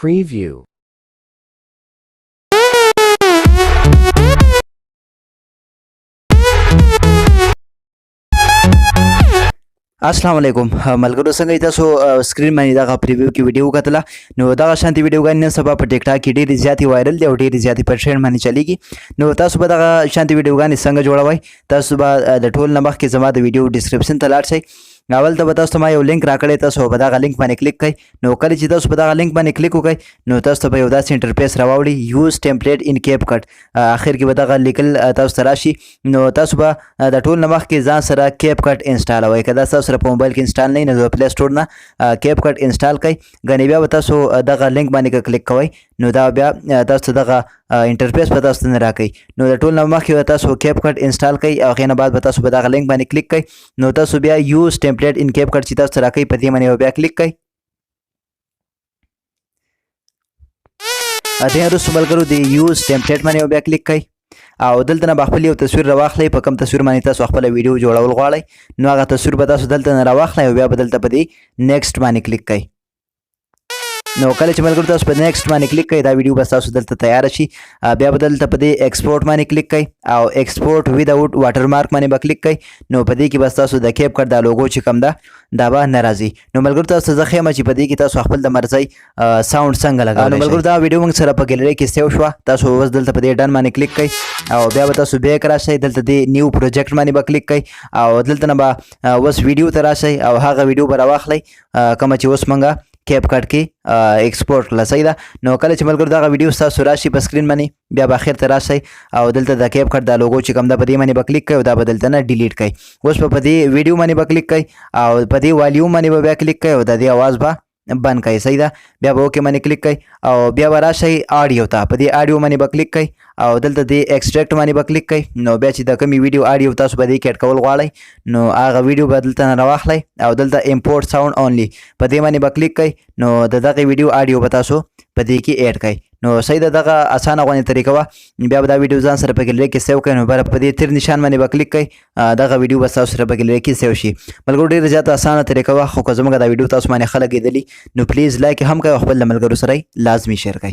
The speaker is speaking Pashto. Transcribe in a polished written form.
Preview. अस्सलाम वालेकुम मलगरो څنګه تاسو سکرین باندې دا پریویو کې ویډیو کتله نو دا شانتي ویډیو غن سبا په ټیک ټاک کې ډېری زیاتې وایرل دی او ډېری زیاتې په ټرند باندې چلیږي نو تاسو به دا شانتي ویډیو غن څنګه جوړوي تاسو به د ټول نمبر کې زما د ویډیو ډسکرپشن ته لاړ شئ اول ته تاسو ما یو لینک راکړی تاسو به دا لینک باندې کلیک کړئ نو کله چې تاسو په دا لینک باندې کلیک وکړئ نو تاسو به یو داسې انټرفیس راوړي یوز ټمپلیټ ان کیپ کټ اخر کې به دا لیکل تاسو ته راشي نو تاسو به د ټول نمبر کې ځان سره کیپ کټ انسټال وای کدا تاسو سره په موبایل کې انسټال نه نه پلی سٹور نه کیپ کټ انسټال کړئ غنی بیا تاسو دا لینک باندې کلیک کوئ نو دا بیا تاسو دغه انټرفیس په تاسو نه راکړي نو د ټول نمبر کې تاسو کیپ کټ انسټال کړئ او غینه بعد تاسو به دا لینک باندې کلیک کړئ نو تاسو بیا یوز ټمپلیټ ان کیپ کټ چې تاسو راکړئ په دې باندې بیا کلیک کړئ ا دې وروسته ملګرو د یوز ټمپلیټ باندې بیا کلیک کړئ او دلته نه خپل یو تصویر راواخلئ په کوم تصویر باندې تاسو خپل ویډیو جوړول غواړئ نو هغه تصویر به تاسو دلته نه راواخلئ او بیا به دلته په دې نیکسټ باندې کلیک کړئ نو کله چې ملګرو تاسو په نیکسټ باندې کلیک کړئ دا ویډیو به تاسو دلته تیار شي بیا به دلته په دې ایکسپورټ باندې کلیک کړئ او ایکسپورټ ویداوټ واټر مارک باندې به کلیک کړئ نو په دې کې به تاسو د کیپ کټ دا لوګو چې کوم ده دا به ناراضي نو ملګرو تاسو زه خیمه چې په دې کې تاسو خپل د مرزي ساوند څنګه لګوئ نو ملګرو دا ویډیو موږ سره په ګیلری کې سیو شو تاسو اوس دلته په دې ډن باندې کلیک کړئ او بیا به تاسو بیک راشئ دلته د نیو پروجیکټ باندې به کلیک کړئ او دلته نه به اوس ویډیو ته راشئ او هغه ویډیو به راواخلئ کوم چې اوس موږ کیپ کټ کې ایکسپورټ لسای دا نو کله چې ملګرو دا ویډیو تاسو راشي په سکرین باندې بیا به اخر ته راشئ او دلته د کیپ کټ دا لوګو چې کوم دا په دې باندې به کلیک کړئ او دا به دلته نه ډیلیټ کړئ اوس په دې ویډیو باندې به کلیک کړئ او په دې والیوم باندې به بیا کلیک کړئ او د دې आवाज به بند کړئ صحیح ده بیا به اوکې باندې کلیک کړئ او بیا به راشئ اډیو ته په دې اډیو باندې به کلیک کړئ او دلته د ایکسټریکټ باندې به کلیک کړئ نو بیا چې د کومې ویډیو اډیو تاسو به دې کې اډ کول غواړئ نو هغه ویډیو به دلته نه راواخلئ او دلته امپورټ ساوند اونلی په دې باندې به کلیک کړئ نو د دغه ویډیو اډیو به تاسو په دې کې اډ کړئ نو صحیح ده دغه اسانه غوښتنه طریقه وا بیا به دا ویډیو ځان سره په ګیلری کې سیو کړئ نو بیا په دې تیر نشان باندې به کلیک کړئ دغه ویډیو به تاسو سره په ګیلری کې سیو شي ملګرو ډېر زیات اسانه طریقه وا خو که زموږ دا ویډیو تاسو باندې ښه لګېدلی نو پلیز لایک هم کړئ او خپل ملګرو سره لازمي شیر کړئ